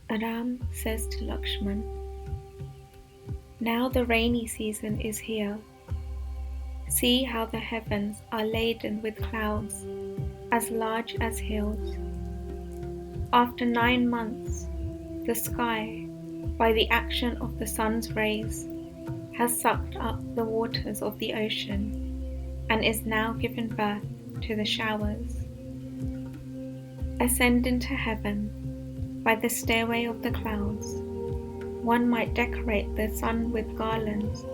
Ram says to Lakshman, "Now the rainy season is here. See how the heavens are laden with clouds as large as hills. After 9 months, the sky, by the action of the sun's rays, has sucked up the waters of the ocean and is now given birth to the showers. Ascending to heaven by the stairway of the clouds, one might decorate the sun with garlands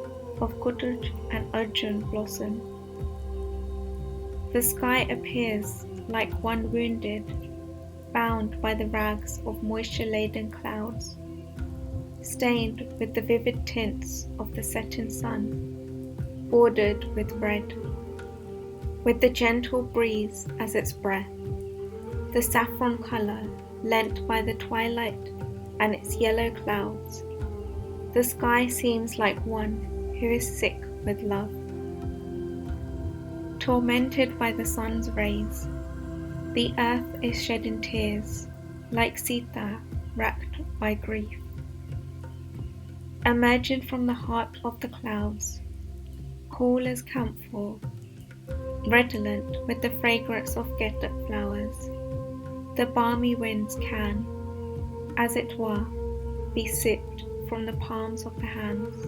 of kutuj and arjun blossom. The sky appears like one wounded, bound by the rags of moisture-laden clouds, stained with the vivid tints of the setting sun, bordered with red, with the gentle breeze as its breath, the saffron colour lent by the twilight and its yellow clouds. The sky seems like one who is sick with love. Tormented by the sun's rays, the earth is shedding tears like Sita racked by grief. Emerging from the heart of the clouds, cool as camphor, redolent with the fragrance of getup flowers, the balmy winds can, as it were, be sipped from the palms of the hands.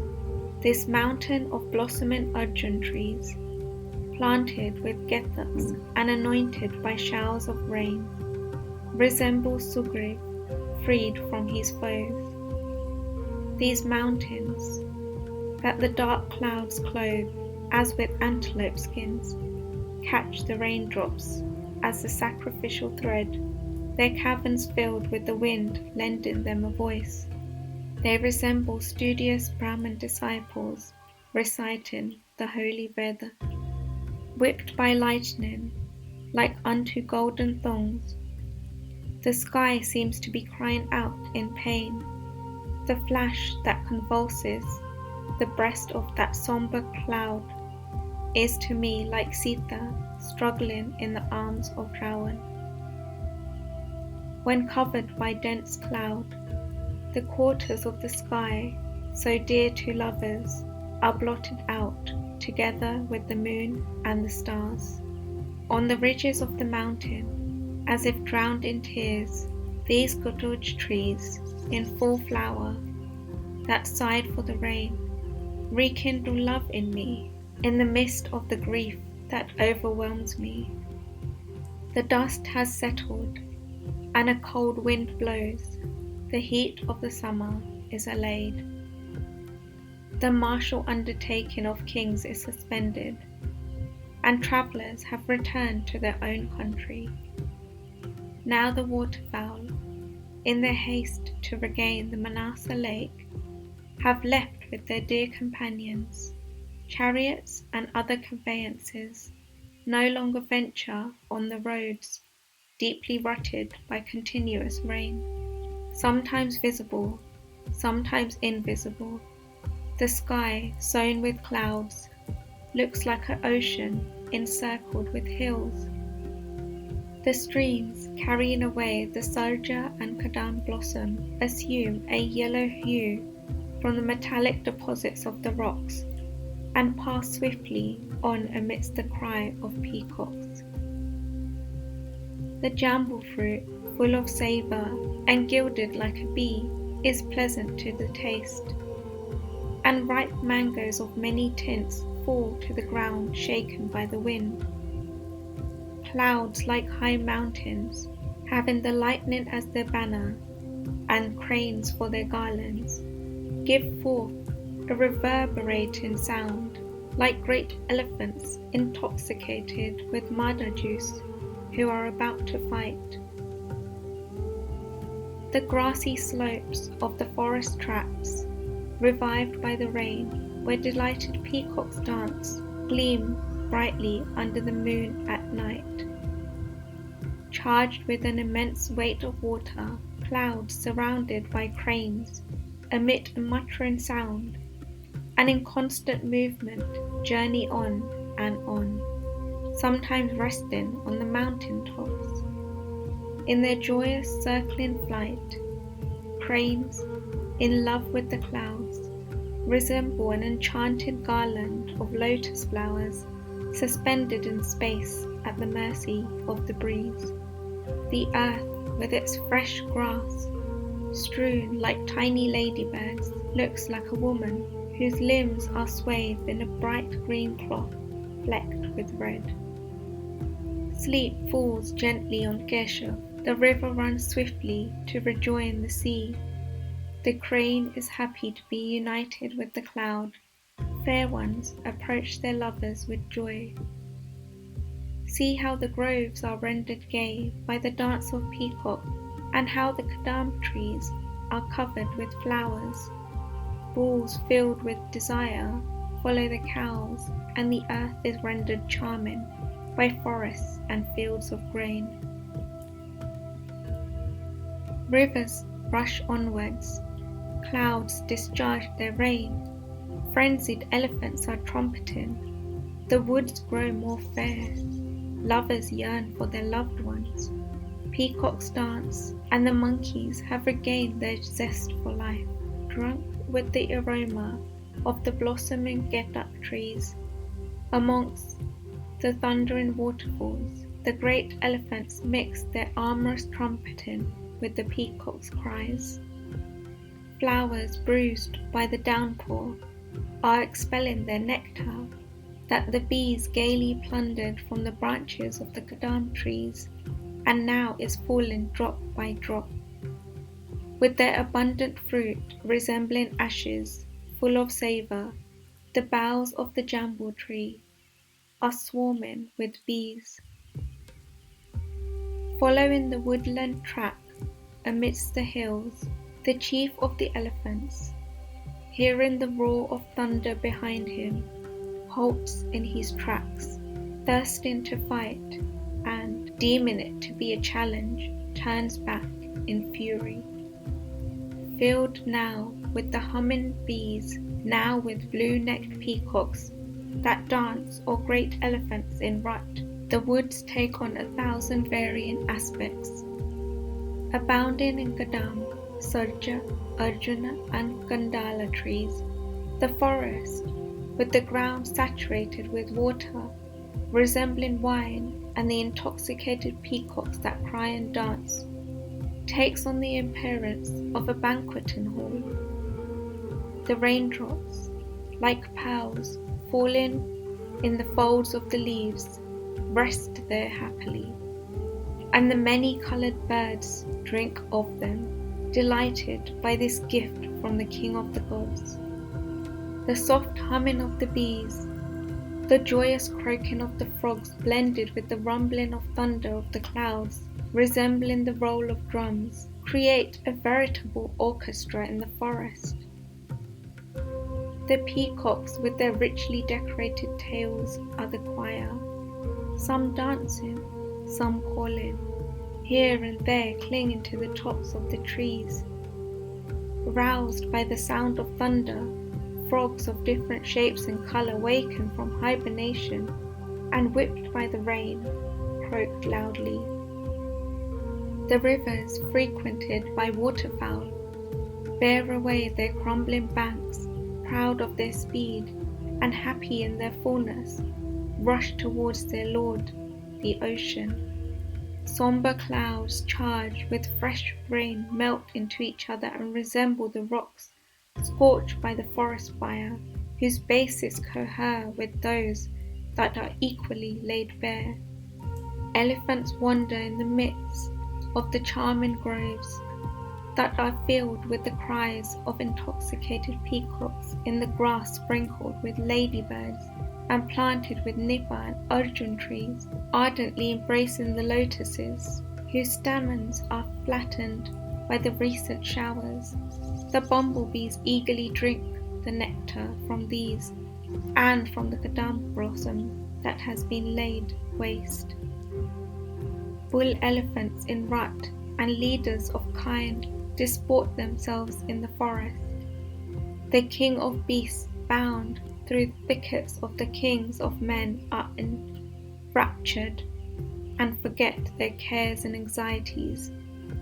This mountain of blossoming arjun trees, planted with getups and anointed by showers of rain, resembles Sugriv freed from his foes. These mountains, that the dark clouds clothe as with antelope skins, catch the raindrops as the sacrificial thread, their caverns filled with the wind lending them a voice. They resemble studious Brahmin disciples reciting the holy Veda. Whipped by lightning, like unto golden thongs, the sky seems to be crying out in pain. The flash that convulses the breast of that sombre cloud is to me like Sita struggling in the arms of Ravan. When covered by dense cloud, the quarters of the sky, so dear to lovers, are blotted out together with the moon and the stars. On the ridges of the mountain, as if drowned in tears, these kutuj trees, in full flower, that sighed for the rain, rekindle love in me, in the midst of the grief that overwhelms me. The dust has settled, and a cold wind blows. The heat of the summer is allayed. The martial undertaking of kings is suspended, and travellers have returned to their own country. Now the waterfowl, in their haste to regain the Manasa lake, have left with their dear companions. Chariots and other conveyances no longer venture on the roads deeply rutted by continuous rain, sometimes visible, sometimes invisible. The sky, sown with clouds, looks like an ocean encircled with hills. The streams, carrying away the sarja and kadam blossom, assume a yellow hue from the metallic deposits of the rocks and pass swiftly on amidst the cry of peacocks. The jambu fruit, full of savour and gilded like a bee, is pleasant to the taste, and ripe mangoes of many tints fall to the ground shaken by the wind. Clouds like high mountains, having the lightning as their banner, and cranes for their garlands, give forth a reverberating sound, like great elephants intoxicated with madder juice, who are about to fight. The grassy slopes of the forest tracts, revived by the rain, where delighted peacocks dance, gleam brightly under the moon at night. Charged with an immense weight of water, clouds surrounded by cranes emit a muttering sound, and in constant movement journey on and on, sometimes resting on the mountain tops. In their joyous circling flight, cranes, in love with the clouds, resemble an enchanted garland of lotus flowers suspended in space at the mercy of the breeze. The earth, with its fresh grass, strewn like tiny ladybirds, looks like a woman whose limbs are swathed in a bright green cloth flecked with red. Sleep falls gently on Keshav. The river runs swiftly to rejoin the sea. The crane is happy to be united with the cloud. Fair ones approach their lovers with joy. See how the groves are rendered gay by the dance of peacock, and how the kadam trees are covered with flowers. Bulls filled with desire follow the cows, and the earth is rendered charming by forests and fields of grain. Rivers rush onwards, clouds discharge their rain, frenzied elephants are trumpeting, the woods grow more fair, lovers yearn for their loved ones, peacocks dance, and the monkeys have regained their zest for life, drunk with the aroma of the blossoming gedak trees. Amongst the thundering waterfalls, the great elephants mix their amorous trumpeting with the peacock's cries. Flowers bruised by the downpour are expelling their nectar that the bees gaily plundered from the branches of the kadam trees, and now is falling drop by drop. With their abundant fruit resembling ashes, full of savour, the boughs of the jambu tree are swarming with bees. Following the woodland track amidst the hills, the chief of the elephants, hearing the roar of thunder behind him, halts in his tracks, thirsting to fight, and, deeming it to be a challenge, turns back in fury. Filled now with the humming bees, now with blue-necked peacocks that dance, or great elephants in rut, the woods take on 1,000 varying aspects. Abounding in kadam, sarja, arjuna, and kandala trees, the forest, with the ground saturated with water, resembling wine, and the intoxicated peacocks that cry and dance, takes on the appearance of a banqueting hall. The raindrops, like pearls, falling in the folds of the leaves, rest there happily, and the many-coloured birds drink of them, delighted by this gift from the King of the Gods. The soft humming of the bees, the joyous croaking of the frogs blended with the rumbling of thunder of the clouds, resembling the roll of drums, create a veritable orchestra in the forest. The peacocks with their richly decorated tails are the choir, some dancing, some calling, here and there clinging to the tops of the trees. Roused by the sound of thunder, frogs of different shapes and colour waken from hibernation, and whipped by the rain, croak loudly. The rivers frequented by waterfowl bear away their crumbling banks, proud of their speed, and happy in their fullness, rush towards their lord, the ocean. Sombre clouds charged with fresh rain melt into each other and resemble the rocks scorched by the forest fire, whose bases cohere with those that are equally laid bare. Elephants wander in the midst of the charming groves that are filled with the cries of intoxicated peacocks in the grass sprinkled with ladybirds and planted with nipa and arjun trees, ardently embracing the lotuses, whose stamens are flattened by the recent showers. The bumblebees eagerly drink the nectar from these and from the kadam blossom that has been laid waste. Bull elephants in rut and leaders of kind disport themselves in the forest. The king of beasts, bound through thickets of the kings of men, are enraptured and forget their cares and anxieties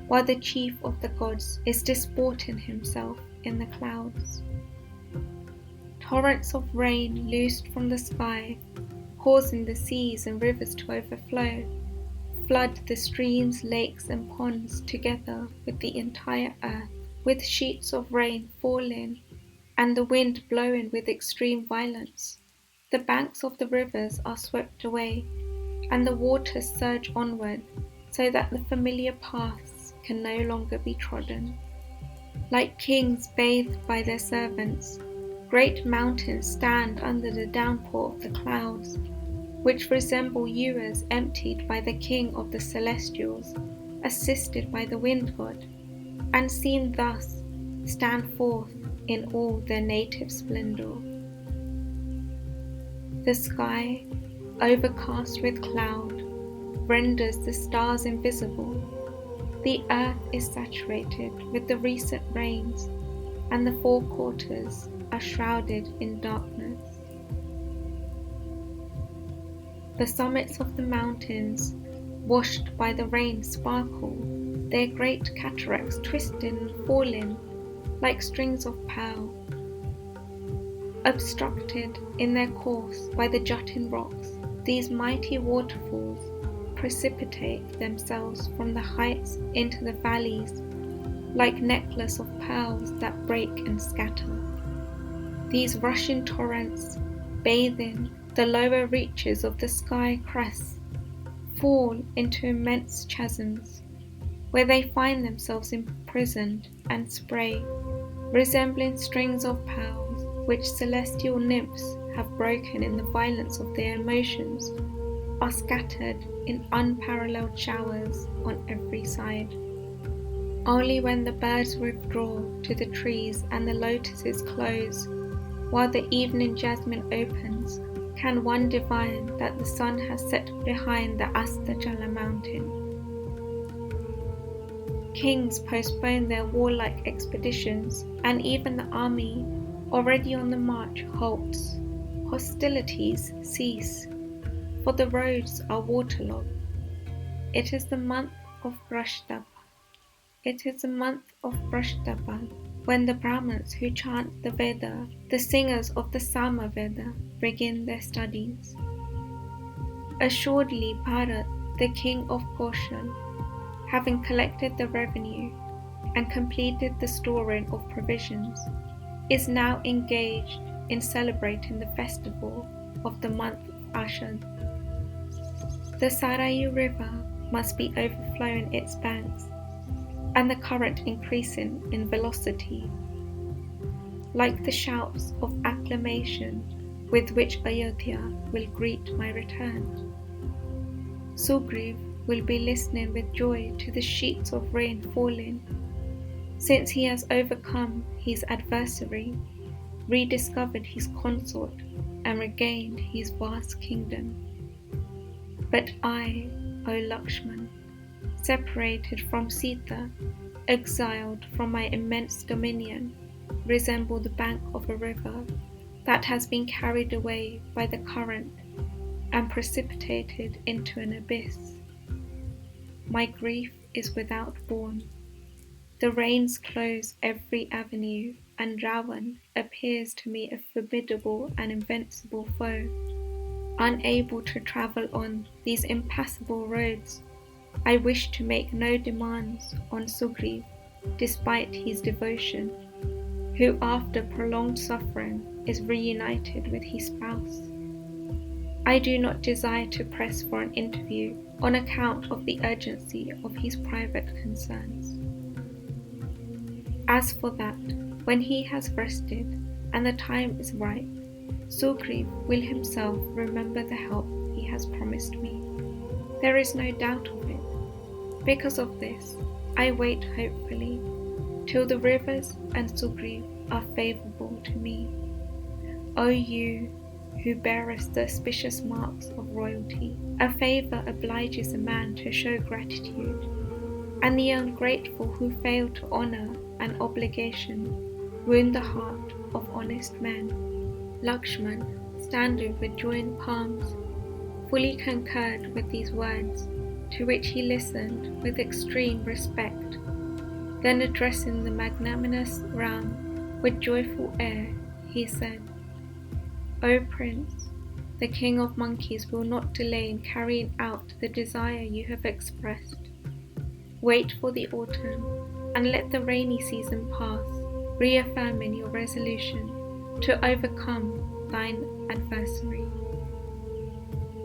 while the chief of the gods is disporting himself in the clouds. Torrents of rain loosed from the sky, causing the seas and rivers to overflow, flood the streams, lakes, and ponds together with the entire earth, with sheets of rain falling and the wind blowing with extreme violence. The banks of the rivers are swept away, and the waters surge onward, so that the familiar paths can no longer be trodden. Like kings bathed by their servants, great mountains stand under the downpour of the clouds, which resemble ewers emptied by the King of the Celestials, assisted by the wind god, and seen thus, stand forth in all their native splendor. The sky, overcast with cloud, renders the stars invisible. The earth is saturated with the recent rains, and the four quarters are shrouded in darkness. The summits of the mountains, washed by the rain, sparkle, their great cataracts twisting and falling like strings of pearl. Obstructed in their course by the jutting rocks, these mighty waterfalls precipitate themselves from the heights into the valleys like necklace of pearls that break and scatter. These rushing torrents, bathing the lower reaches of the sky crests, fall into immense chasms, where they find themselves imprisoned, and spray, resembling strings of pearls which celestial nymphs have broken in the violence of their emotions, are scattered in unparalleled showers on every side. Only when the birds withdraw to the trees and the lotuses close, while the evening jasmine opens, can one divine that the sun has set behind the Astagala mountain. Kings postpone their warlike expeditions, and even the army, already on the march, halts. Hostilities cease, for the roads are waterlogged. It is the month of Brashtapa. It is the month of Brashtapa, when the Brahmins who chant the Veda, the singers of the Sama Veda, begin their studies. Assuredly Bharat, the king of Kaushal, having collected the revenue and completed the storing of provisions, is now engaged in celebrating the festival of the month of Ashad. The Sarayu river must be overflowing its banks, and the current increasing in velocity, like the shouts of acclamation with which Ayodhya will greet my return. Sugriv will be listening with joy to the sheets of rain falling, since he has overcome his adversary, rediscovered his consort, and regained his vast kingdom. But I, O Lakshman, separated from Sita, exiled from my immense dominion, resemble the bank of a river that has been carried away by the current and precipitated into an abyss. My grief is without bourne. The rains close every avenue, and Ravan appears to me a formidable and invincible foe. Unable to travel on these impassable roads, I wish to make no demands on Sugriv, despite his devotion, who after prolonged suffering is reunited with his spouse. I do not desire to press for an interview on account of the urgency of his private concerns. As for that, when he has rested and the time is ripe, Sugriv will himself remember the help he has promised me. There is no doubt of it. Because of this, I wait hopefully till the rivers and Sugriv are favourable to me. O you who bearest the auspicious marks of royalty, a favour obliges a man to show gratitude, and the ungrateful who fail to honour an obligation wound the heart of honest men. Lakshman, standing with joined palms, fully concurred with these words, to which he listened with extreme respect. Then addressing the magnanimous Ram with joyful air, he said, "O Prince, the King of Monkeys will not delay in carrying out the desire you have expressed. Wait for the autumn, and let the rainy season pass, reaffirming your resolution to overcome thine adversary."